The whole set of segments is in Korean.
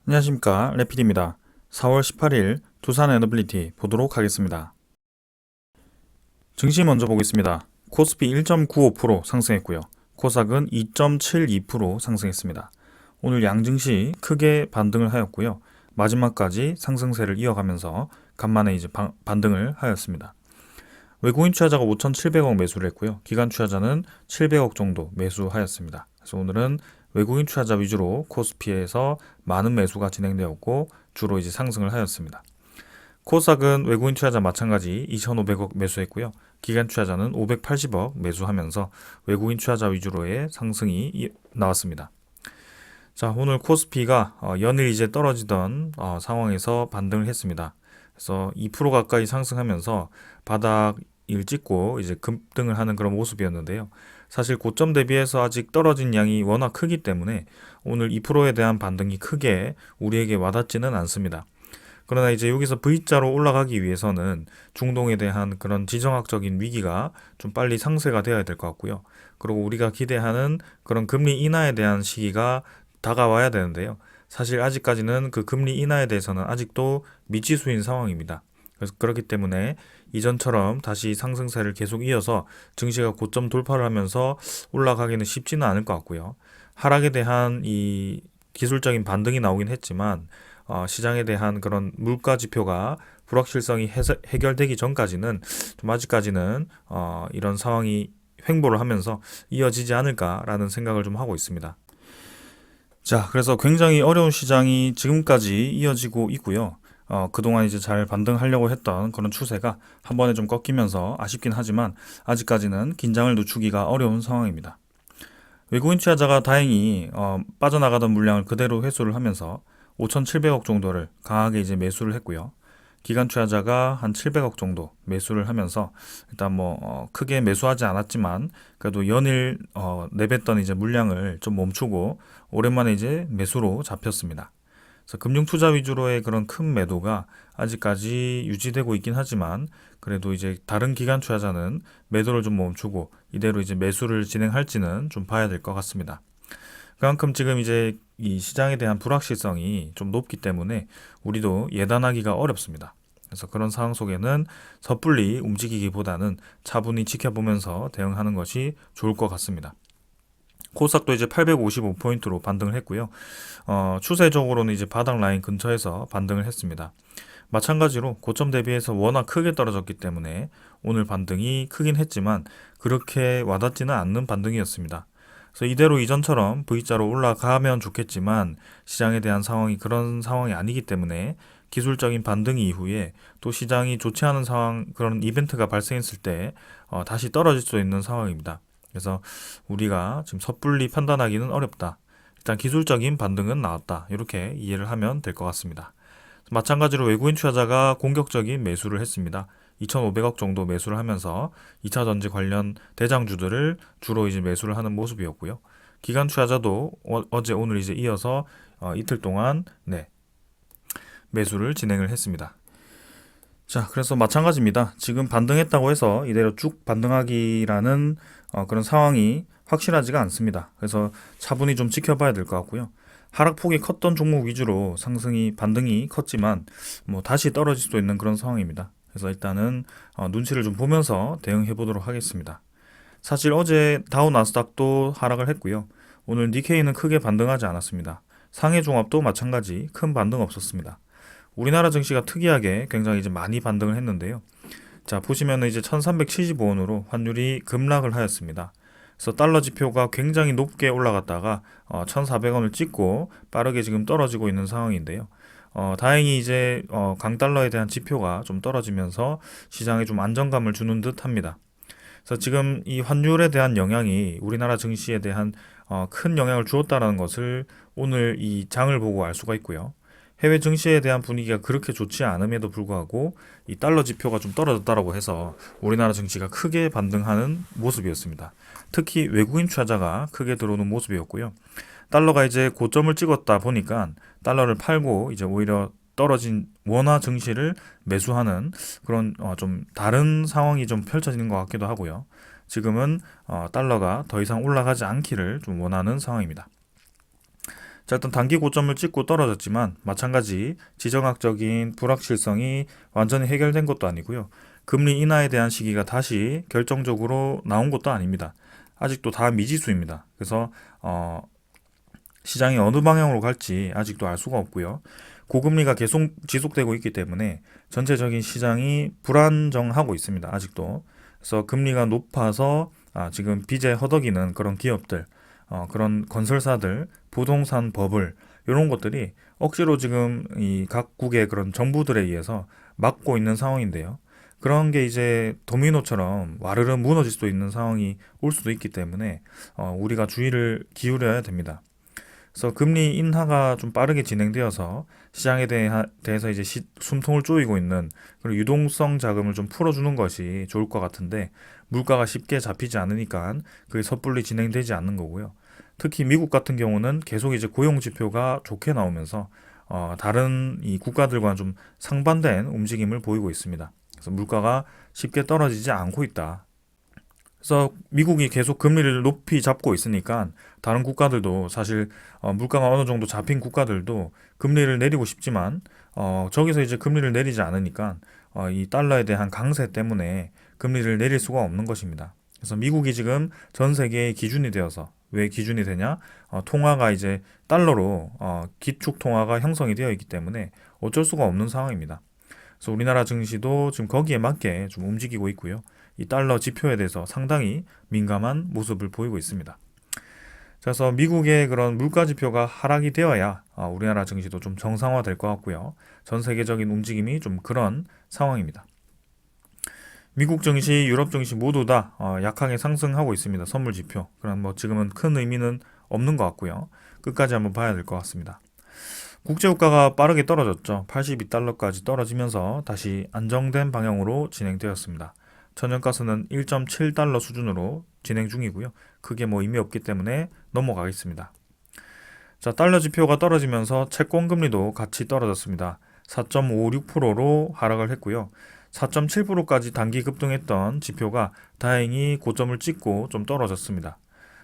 안녕하십니까, 레필입니다. 4월 18일 두산 에너빌리티 보도록 하겠습니다. 증시 먼저 보겠습니다. 코스피 1.95% 상승했고요. 코스닥은 2.72% 상승했습니다. 오늘 양증시 크게 반등을 하였고요. 마지막까지 상승세를 이어가면서 간만에 이제 반등을 하였습니다. 외국인 투자자가 5,700억 매수를 했고요. 기관 투자자는 700억 정도 매수하였습니다. 그래서 오늘은 외국인 투자자 위주로 코스피에서 많은 매수가 진행되었고 주로 이제 상승을 하였습니다. 코스닥은 외국인 투자자 마찬가지 2,500억 매수했고요. 기관 투자자는 580억 매수하면서 외국인 투자자 위주로의 상승이 나왔습니다. 자, 오늘 코스피가 연일 이제 떨어지던 상황에서 반등을 했습니다. 그래서 2% 가까이 상승하면서 바닥을 찍고 이제 급등을 하는 그런 모습이었는데요. 사실 고점 대비해서 아직 떨어진 양이 워낙 크기 때문에 오늘 2%에 대한 반등이 크게 우리에게 와닿지는 않습니다. 그러나 이제 여기서 V자로 올라가기 위해서는 중동에 대한 그런 지정학적인 위기가 좀 빨리 상쇄가 되어야 될 것 같고요. 그리고 우리가 기대하는 그런 금리 인하에 대한 시기가 다가와야 되는데요. 사실 아직까지는 그 금리 인하에 대해서는 아직도 미지수인 상황입니다. 그래서 그렇기 때문에 이전처럼 다시 상승세를 계속 이어서 증시가 고점 돌파를 하면서 올라가기는 쉽지는 않을 것 같고요. 하락에 대한 이 기술적인 반등이 나오긴 했지만 시장에 대한 그런 물가 지표가 불확실성이 해결되기 전까지는 좀 아직까지는 이런 상황이 횡보를 하면서 이어지지 않을까라는 생각을 좀 하고 있습니다. 자, 그래서 굉장히 어려운 시장이 지금까지 이어지고 있고요. 그동안 이제 잘 반등하려고 했던 그런 추세가 한 번에 좀 꺾이면서 아쉽긴 하지만 아직까지는 긴장을 늦추기가 어려운 상황입니다. 외국인 투자자가 다행히 빠져나가던 물량을 그대로 회수를 하면서 5,700억 정도를 강하게 이제 매수를 했고요. 기관 투자자가 한 700억 정도 매수를 하면서 일단 크게 매수하지 않았지만 그래도 연일 내뱉던 이제 물량을 좀 멈추고 오랜만에 이제 매수로 잡혔습니다. 그래서 금융 투자 위주로의 그런 큰 매도가 아직까지 유지되고 있긴 하지만 그래도 이제 다른 기관 투자자는 매도를 좀 멈추고 이대로 이제 매수를 진행할지는 좀 봐야 될 것 같습니다. 그만큼 지금 이제 이 시장에 대한 불확실성이 좀 높기 때문에 우리도 예단하기가 어렵습니다. 그래서 그런 상황 속에는 섣불리 움직이기보다는 차분히 지켜보면서 대응하는 것이 좋을 것 같습니다. 코스닥도 이제 855포인트로 반등을 했고요. 추세적으로는 이제 바닥 라인 근처에서 반등을 했습니다. 마찬가지로 고점 대비해서 워낙 크게 떨어졌기 때문에 오늘 반등이 크긴 했지만 그렇게 와닿지는 않는 반등이었습니다. 그래서 이대로 이전처럼 V자로 올라가면 좋겠지만 시장에 대한 상황이 그런 상황이 아니기 때문에 기술적인 반등 이후에 또 시장이 좋지 않은 상황, 그런 이벤트가 발생했을 때 다시 떨어질 수 있는 상황입니다. 그래서 우리가 지금 섣불리 판단하기는 어렵다. 일단 기술적인 반등은 나왔다. 이렇게 이해를 하면 될 것 같습니다. 마찬가지로 외국인 투자자가 공격적인 매수를 했습니다. 2,500억 정도 매수를 하면서 2차 전지 관련 대장주들을 주로 이제 매수를 하는 모습이었고요. 기관 투자자도 어제 오늘 이제 이어서 이틀 동안 매수를 진행을 했습니다. 자, 그래서 마찬가지입니다. 지금 반등했다고 해서 이대로 쭉 반등하기라는 그런 상황이 확실하지가 않습니다. 그래서 차분히 좀 지켜봐야 될 것 같고요. 하락폭이 컸던 종목 위주로 반등이 컸지만 다시 떨어질 수도 있는 그런 상황입니다. 그래서 일단은 눈치를 좀 보면서 대응해 보도록 하겠습니다. 사실 어제 다우 나스닥도 하락을 했고요. 오늘 니케이는 크게 반등하지 않았습니다. 상해 종합도 마찬가지 큰 반등 없었습니다. 우리나라 증시가 특이하게 굉장히 이제 많이 반등을 했는데요. 자, 보시면은 이제 1375원으로 환율이 급락을 하였습니다. 그래서 달러 지표가 굉장히 높게 올라갔다가 1400원을 찍고 빠르게 지금 떨어지고 있는 상황인데요. 다행히 이제 강달러에 대한 지표가 좀 떨어지면서 시장에 좀 안정감을 주는 듯 합니다. 그래서 지금 이 환율에 대한 영향이 우리나라 증시에 대한 큰 영향을 주었다는 것을 오늘 이 장을 보고 알 수가 있고요. 해외 증시에 대한 분위기가 그렇게 좋지 않음에도 불구하고 이 달러 지표가 좀 떨어졌다라고 해서 우리나라 증시가 크게 반등하는 모습이었습니다. 특히 외국인 투자자가 크게 들어오는 모습이었고요. 달러가 이제 고점을 찍었다 보니까 달러를 팔고 이제 오히려 떨어진 원화 증시를 매수하는 그런 좀 다른 상황이 좀 펼쳐지는 것 같기도 하고요. 지금은 달러가 더 이상 올라가지 않기를 좀 원하는 상황입니다. 자, 일단 단기 고점을 찍고 떨어졌지만 마찬가지 지정학적인 불확실성이 완전히 해결된 것도 아니고요. 금리 인하에 대한 시기가 다시 결정적으로 나온 것도 아닙니다. 아직도 다 미지수입니다. 그래서 시장이 어느 방향으로 갈지 아직도 알 수가 없고요. 고금리가 계속 지속되고 있기 때문에 전체적인 시장이 불안정하고 있습니다. 아직도. 그래서 금리가 높아서 지금 빚에 허덕이는 그런 기업들, 그런 건설사들, 부동산 버블 이런 것들이 억지로 지금 이 각국의 그런 정부들에 의해서 막고 있는 상황인데요. 그런 게 이제 도미노처럼 와르르 무너질 수도 있는 상황이 올 수도 있기 때문에 우리가 주의를 기울여야 됩니다. 그래서 금리 인하가 좀 빠르게 진행되어서 시장에 대해서 이제 숨통을 쪼이고 있는 그런 유동성 자금을 좀 풀어주는 것이 좋을 것 같은데 물가가 쉽게 잡히지 않으니까 그게 섣불리 진행되지 않는 거고요. 특히 미국 같은 경우는 계속 이제 고용 지표가 좋게 나오면서 다른 이 국가들과는 좀 상반된 움직임을 보이고 있습니다. 그래서 물가가 쉽게 떨어지지 않고 있다. 그래서 미국이 계속 금리를 높이 잡고 있으니까 다른 국가들도 사실 물가가 어느 정도 잡힌 국가들도 금리를 내리고 싶지만 저기서 이제 금리를 내리지 않으니까 이 달러에 대한 강세 때문에 금리를 내릴 수가 없는 것입니다. 그래서 미국이 지금 전 세계의 기준이 되어서 왜 기준이 되냐? 통화가 이제 달러로 기축 통화가 형성이 되어 있기 때문에 어쩔 수가 없는 상황입니다. 그래서 우리나라 증시도 지금 거기에 맞게 좀 움직이고 있고요. 이 달러 지표에 대해서 상당히 민감한 모습을 보이고 있습니다. 그래서 미국의 그런 물가 지표가 하락이 되어야 우리나라 증시도 좀 정상화될 것 같고요. 전 세계적인 움직임이 좀 그런 상황입니다. 미국 증시, 유럽 증시 모두 다 약하게 상승하고 있습니다. 선물 지표. 그럼 뭐 지금은 큰 의미는 없는 것 같고요. 끝까지 한번 봐야 될 것 같습니다. 국제유가가 빠르게 떨어졌죠. 82달러까지 떨어지면서 다시 안정된 방향으로 진행되었습니다. 천연가스는 1.7달러 수준으로 진행 중이고요. 크게 뭐 의미 없기 때문에 넘어가겠습니다. 자, 달러 지표가 떨어지면서 채권 금리도 같이 떨어졌습니다. 4.56%로 하락을 했고요. 4.7%까지 단기 급등했던 지표가 다행히 고점을 찍고 좀 떨어졌습니다.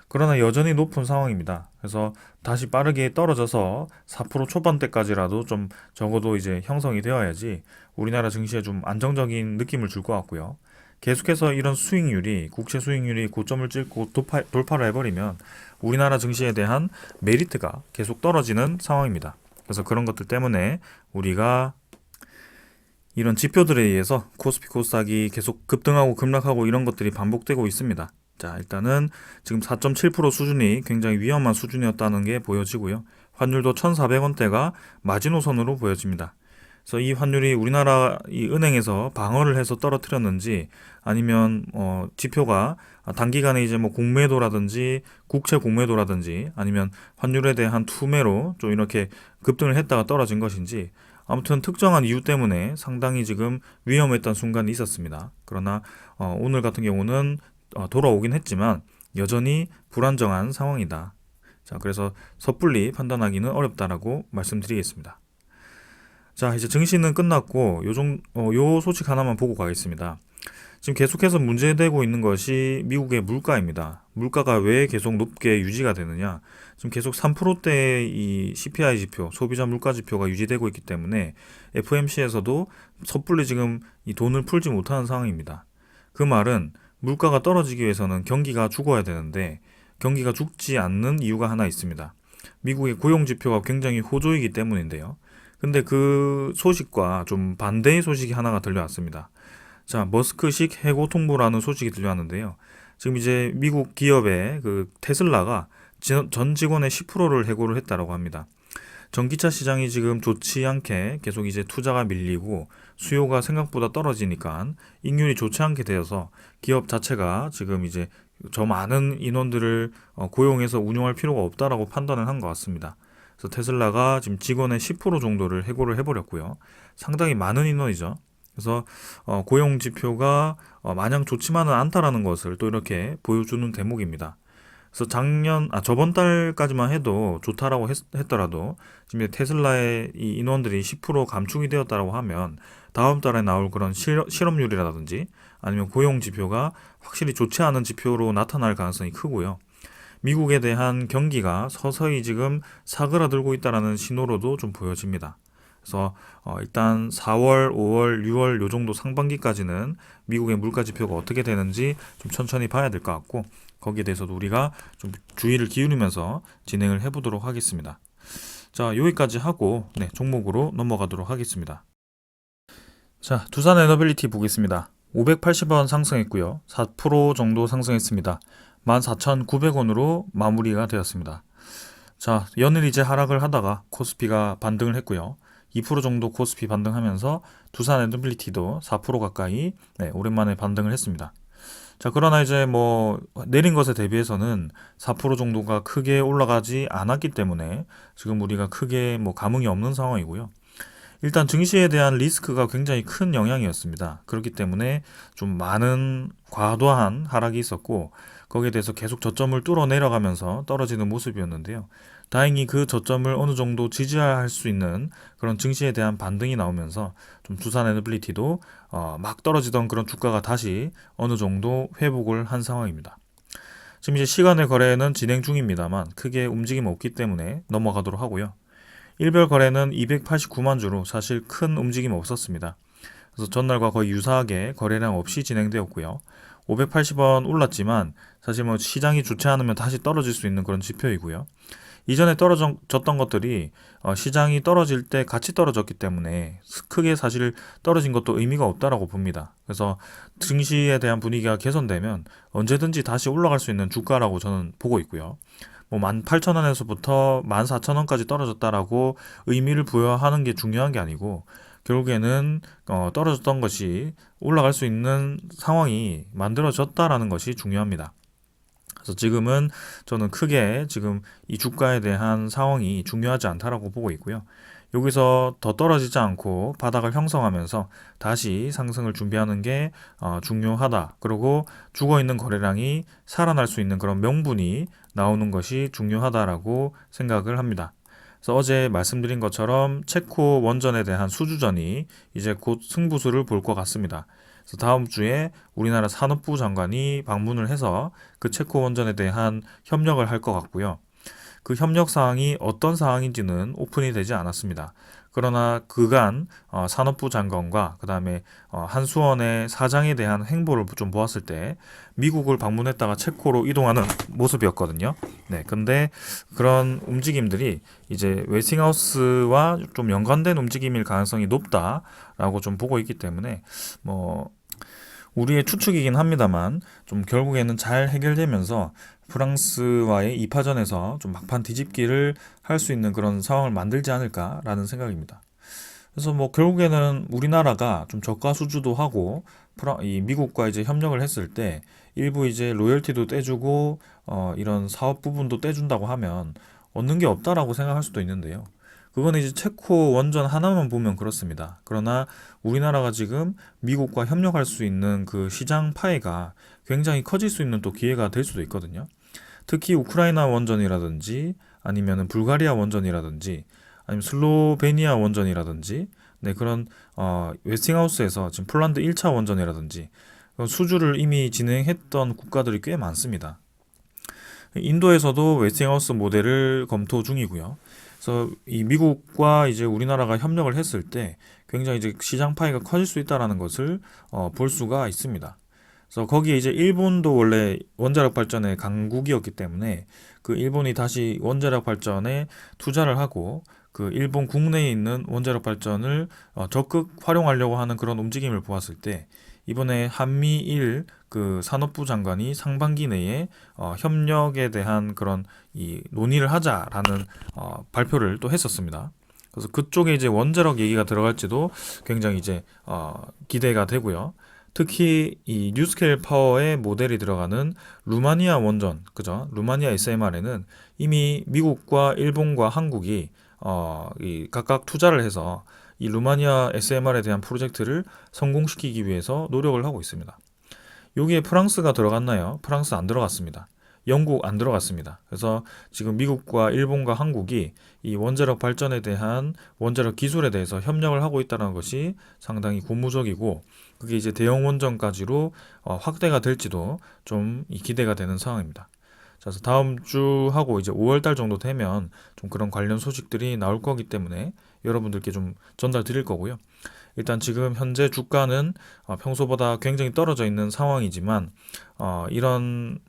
그러나 여전히 높은 상황입니다. 그래서 다시 빠르게 떨어져서 4% 초반대까지라도 좀 적어도 이제 형성이 되어야지 우리나라 증시에 좀 안정적인 느낌을 줄 것 같고요. 계속해서 이런 수익률이 국채 수익률이 고점을 찍고 돌파를 해버리면 우리나라 증시에 대한 메리트가 계속 떨어지는 상황입니다. 그래서 그런 것들 때문에 우리가 이런 지표들에 의해서 코스피 코스닥이 계속 급등하고 급락하고 이런 것들이 반복되고 있습니다. 자, 일단은 지금 4.7% 수준이 굉장히 위험한 수준이었다는 게 보여지고요. 환율도 1,400원대가 마지노선으로 보여집니다. 그래서 이 환율이 우리나라 이 은행에서 방어를 해서 떨어뜨렸는지 아니면 지표가 단기간에 이제 뭐 공매도라든지 국채 공매도라든지 아니면 환율에 대한 투매로 좀 이렇게 급등을 했다가 떨어진 것인지 아무튼 특정한 이유 때문에 상당히 지금 위험했던 순간이 있었습니다. 그러나 오늘 같은 경우는 돌아오긴 했지만 여전히 불안정한 상황이다. 자, 그래서 섣불리 판단하기는 어렵다라고 말씀드리겠습니다. 자, 이제 증시는 끝났고 요 소식 하나만 보고 가겠습니다. 지금 계속해서 문제되고 있는 것이 미국의 물가입니다. 물가가 왜 계속 높게 유지가 되느냐? 지금 계속 3%대의 이 CPI 지표, 소비자 물가 지표가 유지되고 있기 때문에 FOMC에서도 섣불리 지금 이 돈을 풀지 못하는 상황입니다. 그 말은 물가가 떨어지기 위해서는 경기가 죽어야 되는데 경기가 죽지 않는 이유가 하나 있습니다. 미국의 고용 지표가 굉장히 호조이기 때문인데요. 근데 그 소식과 좀 반대의 소식이 하나가 들려왔습니다. 자, 머스크식 해고 통보라는 소식이 들려왔는데요. 지금 이제 미국 기업의 그 테슬라가 전 직원의 10%를 해고를 했다라고 합니다. 전기차 시장이 지금 좋지 않게 계속 이제 투자가 밀리고 수요가 생각보다 떨어지니까 익률이 좋지 않게 되어서 기업 자체가 지금 이제 저 많은 인원들을 고용해서 운용할 필요가 없다라고 판단을 한 것 같습니다. 그래서 테슬라가 지금 직원의 10% 정도를 해고를 해버렸고요. 상당히 많은 인원이죠. 그래서 고용 지표가 마냥 좋지만은 않다라는 것을 또 이렇게 보여주는 대목입니다. 그래서 저번 달까지만 해도 좋다라고 했더라도 지금 테슬라의 이 인원들이 10% 감축이 되었다라고 하면 다음 달에 나올 그런 실업률이라든지 아니면 고용 지표가 확실히 좋지 않은 지표로 나타날 가능성이 크고요. 미국에 대한 경기가 서서히 지금 사그라들고 있다라는 신호로도 좀 보여집니다. 그래서 일단 4월, 5월, 6월 요 정도 상반기까지는 미국의 물가 지표가 어떻게 되는지 좀 천천히 봐야 될 것 같고, 거기에 대해서도 우리가 좀 주의를 기울이면서 진행을 해보도록 하겠습니다. 자, 여기까지 하고 종목으로 넘어가도록 하겠습니다. 자, 두산 에너빌리티 보겠습니다. 580원 상승했고요. 4% 정도 상승했습니다. 14,900원으로 마무리가 되었습니다. 자, 연일 이제 하락을 하다가 코스피가 반등을 했고요. 2% 정도 코스피 반등하면서 두산 에너빌리티도 4% 가까이 오랜만에 반등을 했습니다. 자, 그러나 이제 뭐 내린 것에 대비해서는 4% 정도가 크게 올라가지 않았기 때문에 지금 우리가 크게 뭐 감흥이 없는 상황이고요. 일단 증시에 대한 리스크가 굉장히 큰 영향이었습니다. 그렇기 때문에 좀 많은 과도한 하락이 있었고, 거기에 대해서 계속 저점을 뚫어 내려가면서 떨어지는 모습이었는데요. 다행히 그 저점을 어느 정도 지지할 수 있는 그런 증시에 대한 반등이 나오면서 좀 두산 에너빌리티도 막 떨어지던 그런 주가가 다시 어느 정도 회복을 한 상황입니다. 지금 이제 시간의 거래는 진행 중입니다만 크게 움직임 없기 때문에 넘어가도록 하고요. 일별 거래는 289만 주로 사실 큰 움직임 없었습니다. 그래서 전날과 거의 유사하게 거래량 없이 진행되었고요. 580원 올랐지만 사실 뭐 시장이 좋지 않으면 다시 떨어질 수 있는 그런 지표이고요. 이전에 떨어졌던 것들이 시장이 떨어질 때 같이 떨어졌기 때문에 크게 사실 떨어진 것도 의미가 없다라고 봅니다. 그래서 증시에 대한 분위기가 개선되면 언제든지 다시 올라갈 수 있는 주가라고 저는 보고 있고요. 뭐 18,000원에서부터 14,000원까지 떨어졌다라고 의미를 부여하는 게 중요한 게 아니고, 결국에는 떨어졌던 것이 올라갈 수 있는 상황이 만들어졌다라는 것이 중요합니다. 그래서 지금은 저는 크게 지금 이 주가에 대한 상황이 중요하지 않다라고 보고 있고요. 여기서 더 떨어지지 않고 바닥을 형성하면서 다시 상승을 준비하는 게 중요하다. 그리고 죽어있는 거래량이 살아날 수 있는 그런 명분이 나오는 것이 중요하다라고 생각을 합니다. 그래서 어제 말씀드린 것처럼 체코 원전에 대한 수주전이 이제 곧 승부수를 볼 것 같습니다. 그래서 다음 주에 우리나라 산업부 장관이 방문을 해서 그 체코 원전에 대한 협력을 할 것 같고요. 그 협력 사항이 어떤 사항인지는 오픈이 되지 않았습니다. 그러나 그간 산업부 장관과 그 다음에 한수원의 사장에 대한 행보를 좀 보았을 때 미국을 방문했다가 체코로 이동하는 모습이었거든요. 네, 근데 그런 움직임들이 이제 웨스팅하우스와 좀 연관된 움직임일 가능성이 높다라고 좀 보고 있기 때문에 뭐 우리의 추측이긴 합니다만 좀 결국에는 잘 해결되면서 프랑스와의 2파전에서 좀 막판 뒤집기를 할 수 있는 그런 상황을 만들지 않을까라는 생각입니다. 그래서 뭐 결국에는 우리나라가 좀 저가 수주도 하고 이 미국과 이제 협력을 했을 때 일부 이제 로열티도 떼주고 이런 사업 부분도 떼준다고 하면 얻는 게 없다라고 생각할 수도 있는데요. 그건 이제 체코 원전 하나만 보면 그렇습니다. 그러나 우리나라가 지금 미국과 협력할 수 있는 그 시장 파이가 굉장히 커질 수 있는 또 기회가 될 수도 있거든요. 특히 우크라이나 원전이라든지 아니면 불가리아 원전이라든지 아니면 슬로베니아 원전이라든지 그런 웨스팅하우스에서 지금 폴란드 1차 원전이라든지 수주를 이미 진행했던 국가들이 꽤 많습니다. 인도에서도 웨스팅하우스 모델을 검토 중이고요. 그래서 이 미국과 이제 우리나라가 협력을 했을 때 굉장히 이제 시장 파이가 커질 수 있다라는 것을 볼 수가 있습니다. 그래서 거기에 이제 일본도 원래 원자력 발전의 강국이었기 때문에 그 일본이 다시 원자력 발전에 투자를 하고 그 일본 국내에 있는 원자력 발전을 적극 활용하려고 하는 그런 움직임을 보았을 때 이번에 한미일 그 산업부 장관이 상반기 내에 협력에 대한 그런 이 논의를 하자라는 발표를 또 했었습니다. 그래서 그쪽에 이제 원자력 얘기가 들어갈지도 굉장히 이제 기대가 되고요. 특히 이 뉴스케일 파워의 모델이 들어가는 루마니아 원전, 그죠? 루마니아 SMR에는 이미 미국과 일본과 한국이 이 각각 투자를 해서 이 루마니아 SMR에 대한 프로젝트를 성공시키기 위해서 노력을 하고 있습니다. 여기에 프랑스가 들어갔나요? 프랑스 안 들어갔습니다. 영국 안 들어갔습니다. 그래서 지금 미국과 일본과 한국이 이 원자력 발전에 대한 원자력 기술에 대해서 협력을 하고 있다는 것이 상당히 고무적이고 그게 이제 대형 원전까지로 확대가 될지도 좀 기대가 되는 상황입니다. 그래서 다음 주하고 이제 5월 달 정도 되면 좀 그런 관련 소식들이 나올 거기 때문에 여러분들께 좀 전달 드릴 거고요. 일단 지금 현재 주가는 평소보다 굉장히 떨어져 있는 상황이지만 이런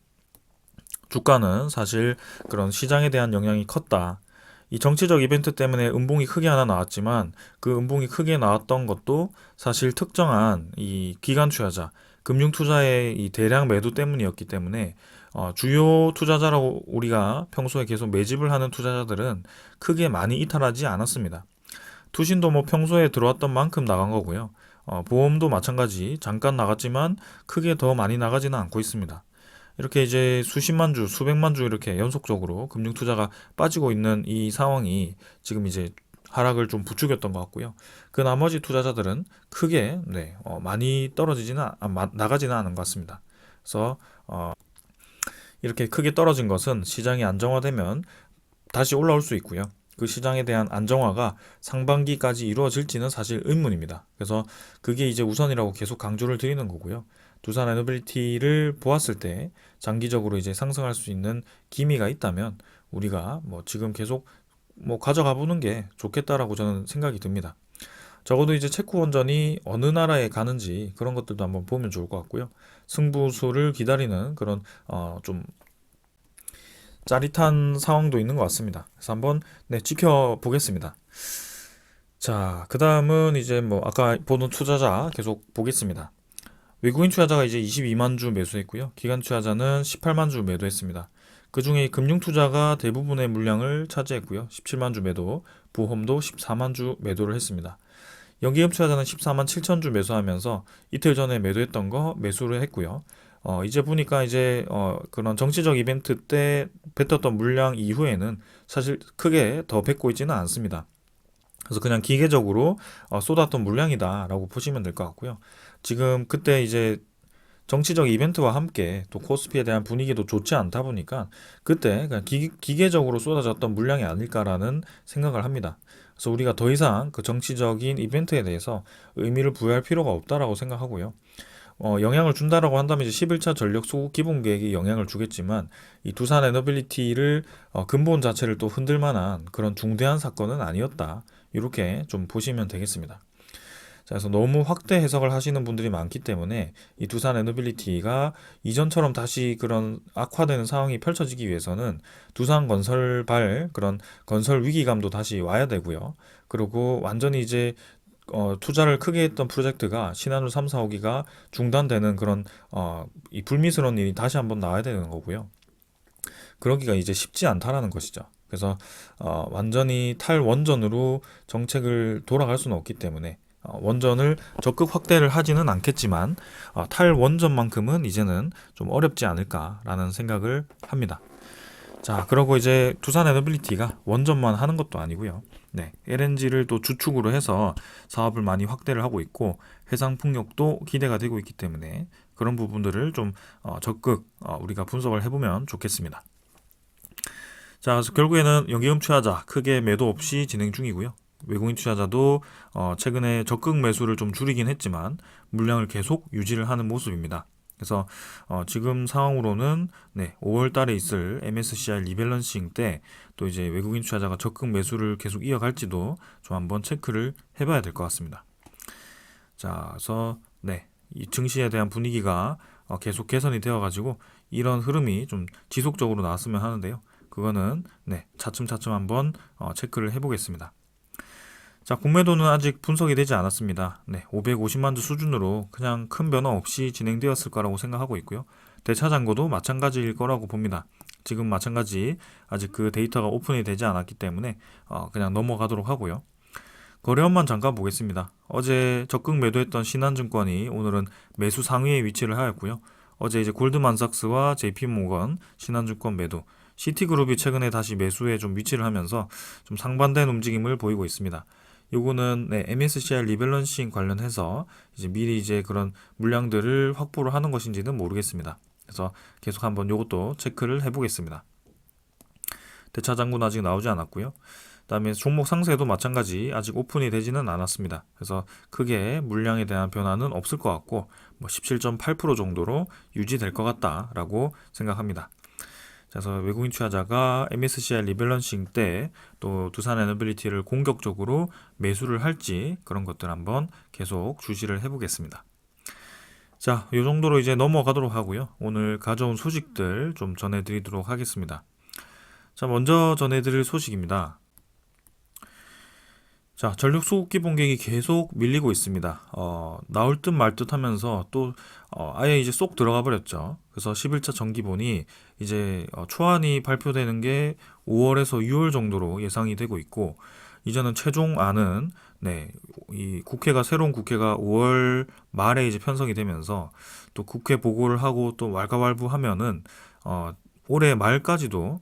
주가는 사실 그런 시장에 대한 영향이 컸다. 이 정치적 이벤트 때문에 음봉이 크게 하나 나왔지만 그 음봉이 크게 나왔던 것도 사실 특정한 이 기관 투자자, 금융 투자의 이 대량 매도 때문이었기 때문에 주요 투자자라고 우리가 평소에 계속 매집을 하는 투자자들은 크게 많이 이탈하지 않았습니다. 투신도 뭐 평소에 들어왔던 만큼 나간 거고요. 보험도 마찬가지 잠깐 나갔지만 크게 더 많이 나가지는 않고 있습니다. 이렇게 이제 수십만 주, 수백만 주 이렇게 연속적으로 금융 투자가 빠지고 있는 이 상황이 지금 이제 하락을 좀 부추겼던 것 같고요. 그 나머지 투자자들은 크게 많이 나가지는 않은 것 같습니다. 그래서 이렇게 크게 떨어진 것은 시장이 안정화되면 다시 올라올 수 있고요. 그 시장에 대한 안정화가 상반기까지 이루어질지는 사실 의문입니다. 그래서 그게 이제 우선이라고 계속 강조를 드리는 거고요. 두산 에너빌리티를 보았을 때 장기적으로 이제 상승할 수 있는 기미가 있다면 우리가 뭐 지금 계속 뭐 가져가 보는 게 좋겠다라고 저는 생각이 듭니다. 적어도 이제 체코 원전이 어느 나라에 가는지 그런 것들도 한번 보면 좋을 것 같고요. 승부수를 기다리는 그런 좀 짜릿한 상황도 있는 것 같습니다. 그래서 한번 지켜보겠습니다. 자, 그 다음은 이제 뭐 아까 보는 투자자 계속 보겠습니다. 외국인 투자자가 이제 22만 주 매수했고요. 기관 투자자는 18만 주 매도했습니다. 그 중에 금융 투자가 대부분의 물량을 차지했고요. 17만 주 매도, 보험도 14만 주 매도를 했습니다. 연기금 투자자는 14만 7천 주 매수하면서 이틀 전에 매도했던 거 매수를 했고요. 이제 보니까 이제 그런 정치적 이벤트 때 뱉었던 물량 이후에는 사실 크게 더 뱉고 있지는 않습니다. 그래서 그냥 기계적으로 쏟았던 물량이다라고 보시면 될 것 같고요. 지금 그때 이제 정치적 이벤트와 함께 또 코스피에 대한 분위기도 좋지 않다 보니까 그때 그냥 기계적으로 쏟아졌던 물량이 아닐까라는 생각을 합니다. 그래서 우리가 더 이상 그 정치적인 이벤트에 대해서 의미를 부여할 필요가 없다라고 생각하고요. 영향을 준다라고 한다면 이제 11차 전력 소국 기본 계획이 영향을 주겠지만 이 두산 에너빌리티를 근본 자체를 또 흔들 만한 그런 중대한 사건은 아니었다. 이렇게 좀 보시면 되겠습니다. 자, 그래서 너무 확대 해석을 하시는 분들이 많기 때문에 이 두산 에너빌리티가 이전처럼 다시 그런 악화되는 상황이 펼쳐지기 위해서는 두산 건설발 그런 건설 위기감도 다시 와야 되고요. 그리고 완전히 이제 투자를 크게 했던 프로젝트가 신한울 3, 4호기가 중단되는 그런 이 불미스러운 일이 다시 한번 나와야 되는 거고요. 그러기가 이제 쉽지 않다라는 것이죠. 그래서 완전히 탈원전으로 정책을 돌아갈 수는 없기 때문에 원전을 적극 확대를 하지는 않겠지만 탈원전만큼은 이제는 좀 어렵지 않을까라는 생각을 합니다. 자, 그러고 이제 두산 에너빌리티가 원전만 하는 것도 아니고요. LNG를 또 주축으로 해서 사업을 많이 확대를 하고 있고 해상 풍력도 기대가 되고 있기 때문에 그런 부분들을 좀 적극 우리가 분석을 해보면 좋겠습니다. 자, 그래서 결국에는 연기금 투자자 크게 매도 없이 진행 중이고요. 외국인 투자자도 최근에 적극 매수를 좀 줄이긴 했지만 물량을 계속 유지를 하는 모습입니다. 그래서 지금 상황으로는 5월 달에 있을 MSCI 리밸런싱 때 또 이제 외국인 투자자가 적극 매수를 계속 이어갈지도 좀 한번 체크를 해봐야 될 것 같습니다. 자, 그래서 이 증시에 대한 분위기가 계속 개선이 되어가지고 이런 흐름이 좀 지속적으로 나왔으면 하는데요. 그거는 차츰차츰 한번 체크를 해보겠습니다. 자, 공매도는 아직 분석이 되지 않았습니다. 550만 주 수준으로 그냥 큰 변화 없이 진행되었을 거라고 생각하고 있고요. 대차잔고도 마찬가지일 거라고 봅니다. 지금 마찬가지 아직 그 데이터가 오픈이 되지 않았기 때문에 그냥 넘어가도록 하고요. 거래원만 잠깐 보겠습니다. 어제 적극 매도했던 신한증권이 오늘은 매수 상위에 위치를 하였고요. 어제 이제 골드만삭스와 JP모건, 신한증권 매도, 시티그룹이 최근에 다시 매수에 좀 위치를 하면서 좀 상반된 움직임을 보이고 있습니다. 요거는 MSCI 리밸런싱 관련해서 이제 미리 이제 그런 물량들을 확보를 하는 것인지는 모르겠습니다. 그래서 계속 한번 요것도 체크를 해보겠습니다. 대차장고는 아직 나오지 않았고요. 그다음에 종목 상세도 마찬가지 아직 오픈이 되지는 않았습니다. 그래서 크게 물량에 대한 변화는 없을 것 같고 17.8% 정도로 유지될 것 같다라고 생각합니다. 그래서 외국인 투자자가 MSCI 리밸런싱 때 또 두산 에너빌리티를 공격적으로 매수를 할지 그런 것들 한번 계속 주시를 해보겠습니다. 자, 이 정도로 이제 넘어가도록 하고요. 오늘 가져온 소식들 좀 전해드리도록 하겠습니다. 자, 먼저 전해드릴 소식입니다. 자, 전력 수급 기본계획이 계속 밀리고 있습니다. 나올 듯 말 듯 하면서 또 아예 이제 쏙 들어가 버렸죠. 그래서 11차 정기본이 이제 초안이 발표되는 게 5월에서 6월 정도로 예상이 되고 있고, 이제는 최종안은 이 새로운 국회가 5월 말에 이제 편성이 되면서 또 국회 보고를 하고 또 왈가왈부하면은 올해 말까지도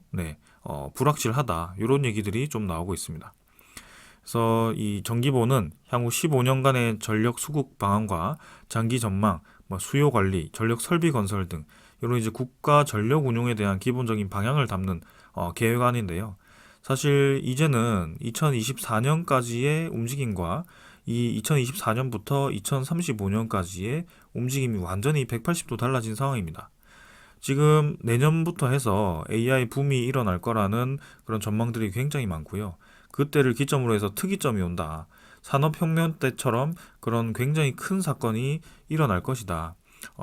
불확실하다, 이런 얘기들이 좀 나오고 있습니다. 그래서 이 정기본은 향후 15년간의 전력 수급 방안과 장기 전망, 수요 관리, 전력 설비 건설 등 이런 이제 국가 전력 운용에 대한 기본적인 방향을 담는 계획안인데요. 사실 이제는 2024년까지의 움직임과 이 2024년부터 2035년까지의 움직임이 완전히 180도 달라진 상황입니다. 지금 내년부터 해서 AI 붐이 일어날 거라는 그런 전망들이 굉장히 많고요. 그때를 기점으로 해서 특이점이 온다. 산업혁명 때처럼 그런 굉장히 큰 사건이 일어날 것이다.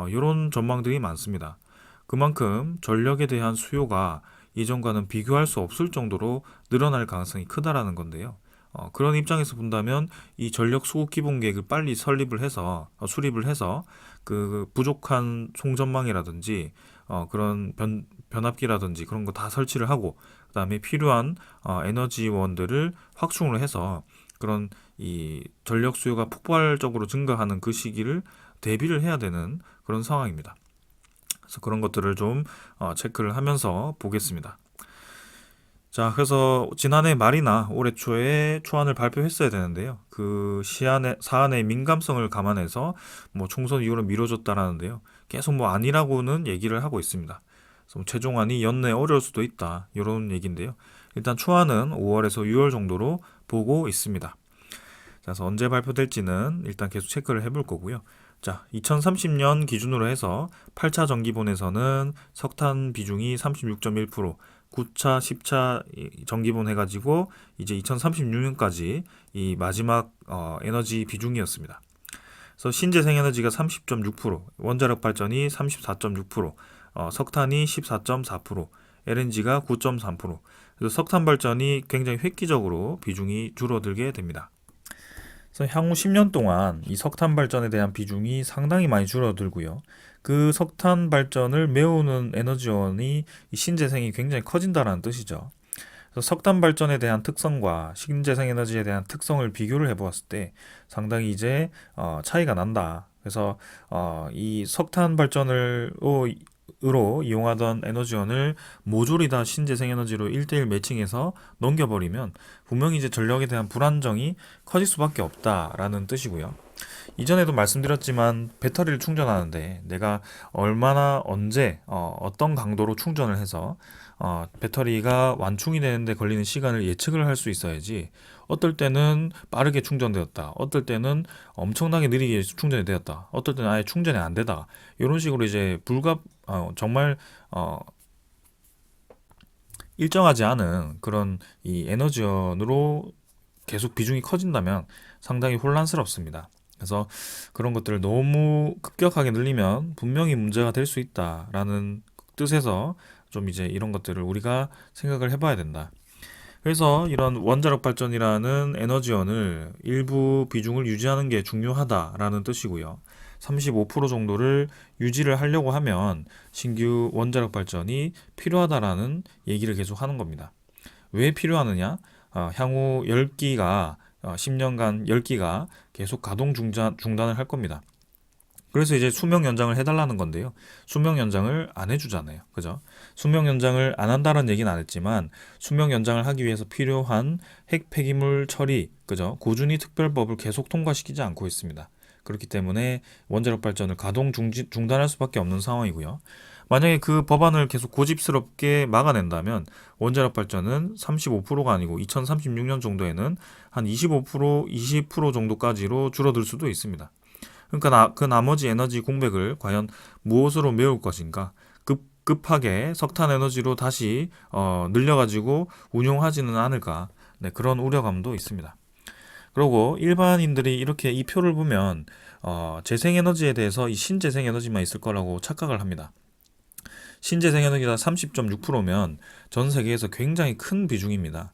이런 전망들이 많습니다. 그만큼 전력에 대한 수요가 이전과는 비교할 수 없을 정도로 늘어날 가능성이 크다라는 건데요. 그런 입장에서 본다면 이 전력 수급 기본 계획을 빨리 수립을 해서 그 부족한 송전망이라든지 그런 변압기라든지 그런 거 다 설치를 하고, 그다음에 필요한 에너지원들을 확충을 해서 그런 이 전력 수요가 폭발적으로 증가하는 그 시기를 대비를 해야 되는 그런 상황입니다. 그래서 그런 것들을 좀 체크를 하면서 보겠습니다. 자, 그래서 지난해 말이나 올해 초에 초안을 발표했어야 되는데요. 그 사안의 민감성을 감안해서 총선 이후로 미뤄졌다라는데요. 계속 아니라고는 얘기를 하고 있습니다. 그래서 최종안이 연내 어려울 수도 있다, 이런 얘기인데요. 일단 초안은 5월에서 6월 정도로 보고 있습니다. 그래서 언제 발표될지는 일단 계속 체크를 해볼 거고요. 자, 2030년 기준으로 해서 8차 정기본에서는 석탄 비중이 36.1%, 9차, 10차 정기본 해가지고 이제 2036년까지 이 마지막 에너지 비중이었습니다. 그래서 신재생 에너지가 30.6%, 원자력 발전이 34.6%, 석탄이 14.4%, LNG가 9.3%. 그래서 석탄 발전이 굉장히 획기적으로 비중이 줄어들게 됩니다. 그래서 향후 10년 동안 이 석탄 발전에 대한 비중이 상당히 많이 줄어들고요. 그 석탄 발전을 메우는 에너지원이 이 신재생이 굉장히 커진다는 뜻이죠. 그래서 석탄 발전에 대한 특성과 신재생 에너지에 대한 특성을 비교를 해보았을 때 상당히 이제 차이가 난다. 그래서 이 석탄 발전으로 이용하던 에너지원을 모조리 다 신재생 에너지로 1대1 매칭해서 넘겨버리면 분명히 이제 전력에 대한 불안정이 커질 수밖에 없다라는 뜻이고요. 이전에도 말씀드렸지만 배터리를 충전하는데 내가 얼마나 언제 어떤 강도로 충전을 해서 배터리가 완충이 되는데 걸리는 시간을 예측을 할 수 있어야지, 어떨 때는 빠르게 충전되었다, 어떨 때는 엄청나게 느리게 충전이 되었다, 어떨 때는 아예 충전이 안 되다, 이런 식으로 이제 정말 일정하지 않은 그런 이 에너지원으로 계속 비중이 커진다면 상당히 혼란스럽습니다. 그래서 그런 것들을 너무 급격하게 늘리면 분명히 문제가 될 수 있다라는 뜻에서 좀 이제 이런 것들을 우리가 생각을 해봐야 된다. 그래서 이런 원자력 발전이라는 에너지원을 일부 비중을 유지하는 게 중요하다라는 뜻이고요. 35% 정도를 유지를 하려고 하면 신규 원자력 발전이 필요하다라는 얘기를 계속 하는 겁니다. 왜 필요하느냐? 향후 10기가 10년간 10기가 계속 가동 중단을 할 겁니다. 그래서 이제 수명 연장을 해달라는 건데요. 수명 연장을 안 해주잖아요. 그죠? 수명 연장을 안 한다는 얘기는 안 했지만 수명 연장을 하기 위해서 필요한 핵 폐기물 처리, 그죠? 고준위 특별법을 계속 통과시키지 않고 있습니다. 그렇기 때문에 원자력 발전을 가동 중단할 수밖에 없는 상황이고요. 만약에 그 법안을 계속 고집스럽게 막아낸다면 원자력 발전은 35%가 아니고 2036년 정도에는 한 25%, 20% 정도까지로 줄어들 수도 있습니다. 그러니까 그 나머지 에너지 공백을 과연 무엇으로 메울 것인가? 급하게 석탄 에너지로 다시 늘려가지고 운용하지는 않을까, 네, 그런 우려감도 있습니다. 그리고 일반인들이 이렇게 이 표를 보면 재생에너지에 대해서 이 신재생에너지만 있을 거라고 착각을 합니다. 신재생에너지가 30.6%면 전 세계에서 굉장히 큰 비중입니다.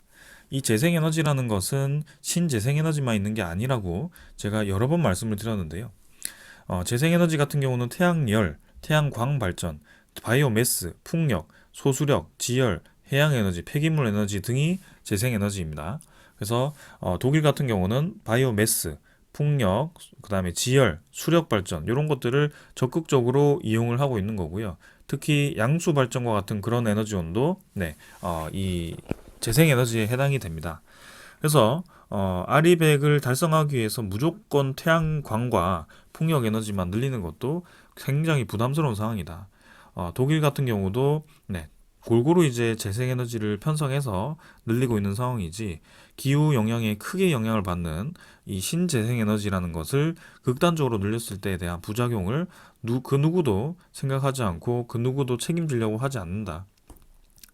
이 재생에너지라는 것은 신재생에너지만 있는 게 아니라고 제가 여러 번 말씀을 드렸는데요. 재생에너지 같은 경우는 태양열, 태양광 발전, 바이오매스, 풍력, 소수력, 지열, 해양에너지, 폐기물 에너지 등이 재생에너지입니다. 그래서 독일 같은 경우는 바이오매스, 풍력, 그 다음에 지열, 수력 발전 이런 것들을 적극적으로 이용을 하고 있는 거고요. 특히 양수 발전과 같은 그런 에너지원도 네, 이 재생에너지에 해당이 됩니다. 그래서 RE100을 달성하기 위해서 무조건 태양광과 풍력 에너지만 늘리는 것도 굉장히 부담스러운 상황이다. 독일 같은 경우도 네, 골고루 이제 재생에너지를 편성해서 늘리고 있는 상황이지, 기후 영향에 크게 영향을 받는 이 신재생에너지라는 것을 극단적으로 늘렸을 때에 대한 부작용을 그 누구도 생각하지 않고 그 누구도 책임지려고 하지 않는다.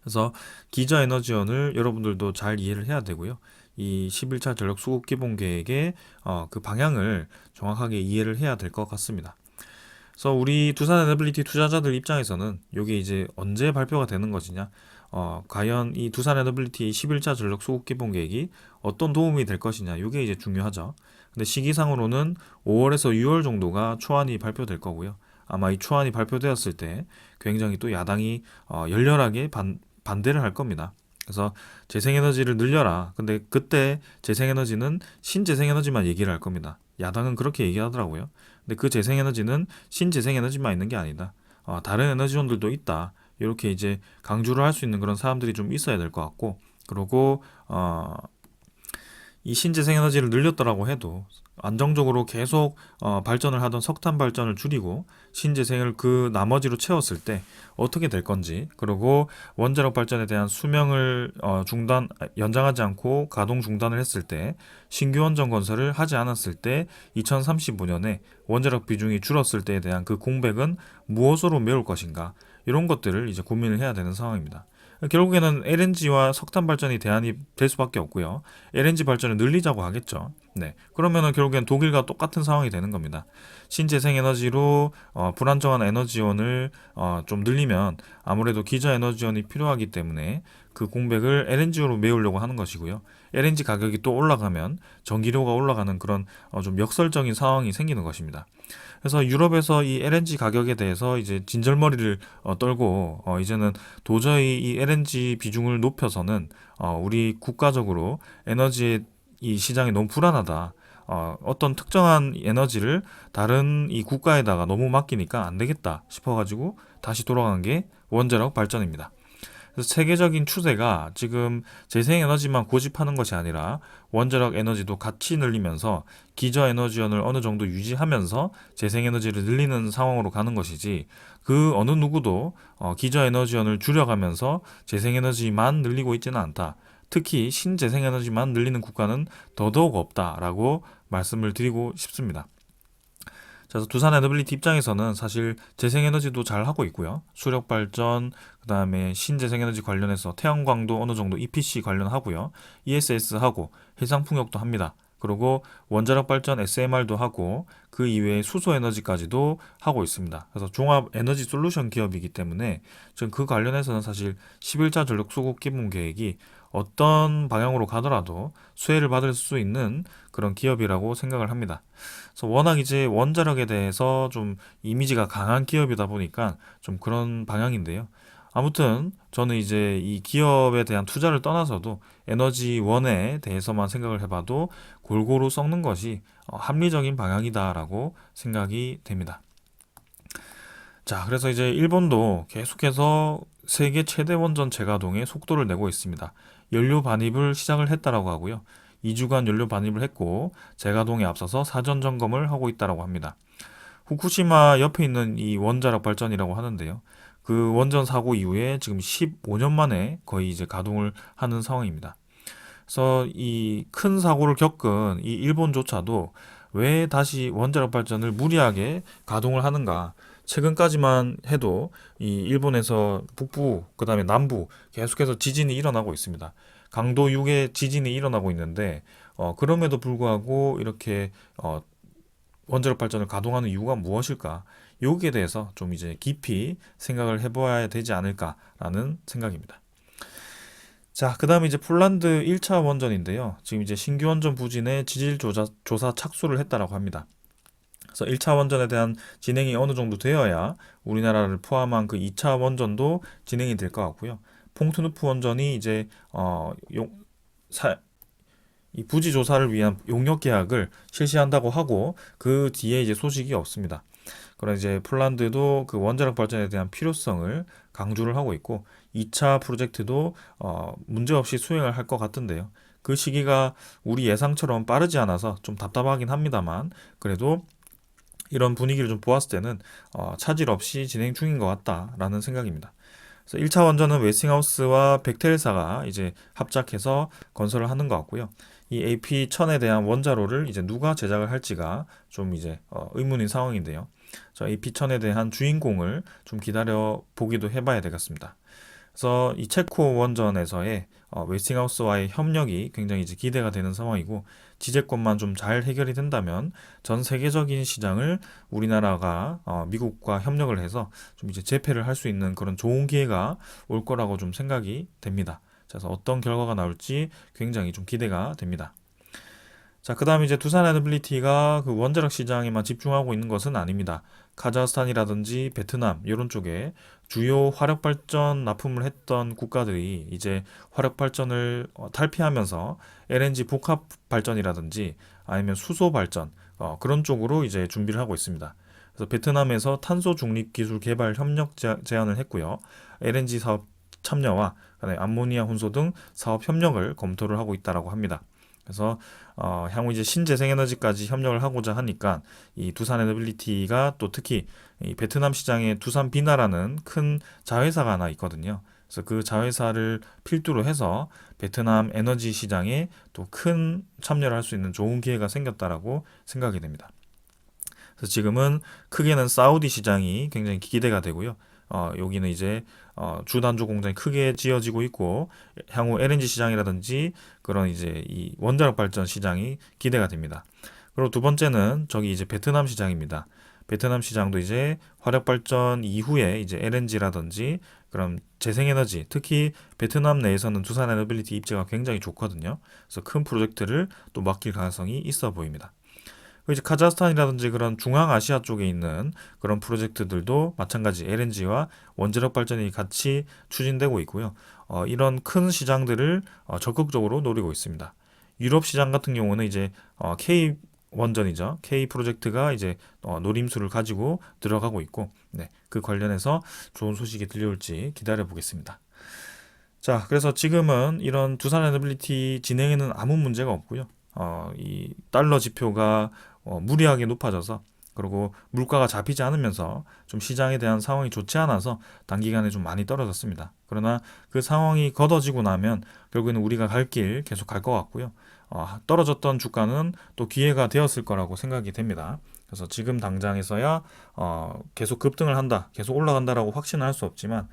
그래서 기저에너지원을 여러분들도 잘 이해를 해야 되고요. 이 11차 전력 수급 기본 계획의 그 방향을 정확하게 이해를 해야 될 것 같습니다. 그래서 우리 두산 에너빌리티 투자자들 입장에서는 이게 이제 언제 발표가 되는 것이냐, 과연 이 두산 에너빌리티 11차 전력 수급 기본 계획이 어떤 도움이 될 것이냐, 이게 이제 중요하죠. 근데 시기상으로는 5월에서 6월 정도가 초안이 발표될 거고요. 아마 이 초안이 발표되었을 때 굉장히 또 야당이 열렬하게 반대를 할 겁니다. 그래서 재생에너지를 늘려라. 근데 그때 재생에너지는 신재생에너지만 얘기를 할 겁니다. 야당은 그렇게 얘기하더라고요. 근데 그 재생에너지는 신재생에너지만 있는 게 아니다. 다른 에너지원들도 있다. 이렇게 이제 강조를 할 수 있는 그런 사람들이 좀 있어야 될 것 같고, 그리고 이 신재생에너지를 늘렸더라고 해도 안정적으로 계속 발전을 하던 석탄 발전을 줄이고 신재생을 그 나머지로 채웠을 때 어떻게 될 건지, 그리고 원자력 발전에 대한 수명을 연장하지 않고 가동 중단을 했을 때, 신규 원전 건설을 하지 않았을 때 2035년에 원자력 비중이 줄었을 때에 대한 그 공백은 무엇으로 메울 것인가, 이런 것들을 이제 고민을 해야 되는 상황입니다. 결국에는 LNG와 석탄 발전이 대안이 될 수밖에 없고요. LNG 발전을 늘리자고 하겠죠. 네, 그러면은 결국엔 독일과 똑같은 상황이 되는 겁니다. 신재생 에너지로 불안정한 에너지원을 좀 늘리면 아무래도 기저 에너지원이 필요하기 때문에 그 공백을 LNG로 메우려고 하는 것이고요. LNG 가격이 또 올라가면 전기료가 올라가는 그런 좀 역설적인 상황이 생기는 것입니다. 그래서 유럽에서 이 LNG 가격에 대해서 이제 진절머리를 떨고 이제는 도저히 이 LNG 비중을 높여서는 우리 국가적으로 에너지의 이 시장이 너무 불안하다. 어떤 특정한 에너지를 다른 이 국가에다가 너무 맡기니까 안 되겠다 싶어가지고 다시 돌아간 게 원자력 발전입니다. 그래서 세계적인 추세가 지금 재생에너지만 고집하는 것이 아니라 원자력 에너지도 같이 늘리면서 기저에너지원을 어느 정도 유지하면서 재생에너지를 늘리는 상황으로 가는 것이지, 그 어느 누구도 기저에너지원을 줄여가면서 재생에너지만 늘리고 있지는 않다. 특히 신재생에너지만 늘리는 국가는 더더욱 없다라고 말씀을 드리고 싶습니다. 그래서 두산 에너빌리티 입장에서는 사실 재생에너지도 잘 하고 있고요. 수력 발전, 그 다음에 신재생에너지 관련해서 태양광도 어느 정도 EPC 관련하고요. ESS 하고 해상풍력도 합니다. 그리고 원자력 발전 SMR도 하고 그 이외에 수소에너지까지도 하고 있습니다. 그래서 종합 에너지 솔루션 기업이기 때문에 지금 그 관련해서는 사실 11차 전력 수급 기본 계획이 어떤 방향으로 가더라도 수혜를 받을 수 있는 그런 기업이라고 생각을 합니다. 그래서 워낙 이제 원자력에 대해서 좀 이미지가 강한 기업이다 보니까 좀 그런 방향인데요. 아무튼 저는 이제 이 기업에 대한 투자를 떠나서도 에너지원에 대해서만 생각을 해봐도 골고루 썩는 것이 합리적인 방향이다라고 생각이 됩니다. 자, 그래서 이제 일본도 계속해서 세계 최대 원전 재가동에 속도를 내고 있습니다. 연료 반입을 시작을 했다라고 하고요. 2주간 연료 반입을 했고 재가동에 앞서서 사전 점검을 하고 있다라고 합니다. 후쿠시마 옆에 있는 이 원자력 발전이라고 하는데요. 그 원전 사고 이후에 지금 15년 만에 거의 이제 가동을 하는 상황입니다. 그래서 이 큰 사고를 겪은 이 일본조차도 왜 다시 원자력 발전을 무리하게 가동을 하는가? 최근까지만 해도 이 일본에서 북부, 그다음에 남부 계속해서 지진이 일어나고 있습니다. 강도 6의 지진이 일어나고 있는데 그럼에도 불구하고 이렇게 원자력 발전을 가동하는 이유가 무엇일까? 여기에 대해서 좀 이제 깊이 생각을 해봐야 되지 않을까라는 생각입니다. 자, 그 다음에 이제 폴란드 1차 원전인데요. 지금 이제 신규 원전 부진에 지질 조사 착수를 했다라고 합니다. 그래서 1차 원전에 대한 진행이 어느 정도 되어야 우리나라를 포함한 그 2차 원전도 진행이 될 것 같고요. 퐁트누프 원전이 이제 이 부지 조사를 위한 용역 계약을 실시한다고 하고 그 뒤에 이제 소식이 없습니다. 그런 이제 폴란드도 그 원자력 발전에 대한 필요성을 강조를 하고 있고 2차 프로젝트도 문제없이 수행을 할 것 같은데요. 그 시기가 우리 예상처럼 빠르지 않아서 좀 답답하긴 합니다만 그래도 이런 분위기를 좀 보았을 때는 차질 없이 진행 중인 것 같다라는 생각입니다. 그래서 1차 원전은 웨스팅하우스와 벡텔사가 이제 합작해서 건설을 하는 것 같고요. 이 AP1000에 대한 원자로를 이제 누가 제작을 할지가 좀 이제 의문인 상황인데요. 저 AP1000에 대한 주인공을 좀 기다려 보기도 해봐야 되겠습니다. 그래서 이 체코 원전에서의 웨스팅하우스와의 협력이 굉장히 이제 기대가 되는 상황이고 지재권만 좀 잘 해결이 된다면 전 세계적인 시장을 우리나라가 미국과 협력을 해서 좀 이제 재패를 할 수 있는 그런 좋은 기회가 올 거라고 좀 생각이 됩니다. 그래서 어떤 결과가 나올지 굉장히 좀 기대가 됩니다. 자, 그 다음에 이제 두산 에너빌리티가 그 원자력 시장에만 집중하고 있는 것은 아닙니다. 카자흐스탄이라든지 베트남 이런 쪽에 주요 화력 발전 납품을 했던 국가들이 이제 화력 발전을 탈피하면서 LNG 복합 발전이라든지 아니면 수소 발전 그런 쪽으로 이제 준비를 하고 있습니다. 그래서 베트남에서 탄소 중립 기술 개발 협력 제안을 했고요. LNG 사업 참여와 그다음에 암모니아 혼소 등 사업 협력을 검토를 하고 있다라고 합니다. 그래서 향후 이제 신재생에너지까지 협력을 하고자 하니까 이 두산 에너빌리티가 또 특히 이 베트남 시장에 두산 비나라는 큰 자회사가 하나 있거든요. 그래서 그 자회사를 필두로 해서 베트남 에너지 시장에 또 큰 참여를 할 수 있는 좋은 기회가 생겼다라고 생각이 됩니다. 그래서 지금은 크게는 사우디 시장이 굉장히 기대가 되고요. 여기는 이제 주단조 공장이 크게 지어지고 있고 향후 LNG 시장이라든지 그런 이제 이 원자력 발전 시장이 기대가 됩니다. 그리고 두 번째는 저기 이제 베트남 시장입니다. 베트남 시장도 이제 화력 발전 이후에 이제 LNG라든지 그런 재생에너지, 특히 베트남 내에서는 두산 에너빌리티 입지가 굉장히 좋거든요. 그래서 큰 프로젝트를 또 맡길 가능성이 있어 보입니다. 이제 카자흐스탄이라든지 그런 중앙아시아 쪽에 있는 그런 프로젝트들도 마찬가지 LNG와 원자력 발전이 같이 추진되고 있고요. 이런 큰 시장들을 적극적으로 노리고 있습니다. 유럽 시장 같은 경우는 이제 K 원전이죠. K 프로젝트가 이제 노림수를 가지고 들어가고 있고, 네, 그 관련해서 좋은 소식이 들려올지 기다려 보겠습니다. 자, 그래서 지금은 이런 두산 에너빌리티 진행에는 아무 문제가 없고요. 이 달러 지표가 무리하게 높아져서 그리고 물가가 잡히지 않으면서 좀 시장에 대한 상황이 좋지 않아서 단기간에 좀 많이 떨어졌습니다. 그러나 그 상황이 걷어지고 나면 결국에는 우리가 갈 길 계속 갈 것 같고요. 떨어졌던 주가는 또 기회가 되었을 거라고 생각이 됩니다. 그래서 지금 당장에서야 계속 급등을 한다, 계속 올라간다라고 확신을 할 수 없지만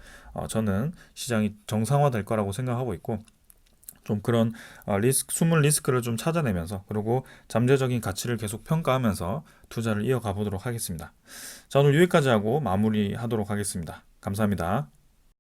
저는 시장이 정상화될 거라고 생각하고 있고 좀 그런 숨은 리스크를 좀 찾아내면서 그리고 잠재적인 가치를 계속 평가하면서 투자를 이어가 보도록 하겠습니다. 자, 오늘 여기까지 하고 마무리하도록 하겠습니다. 감사합니다.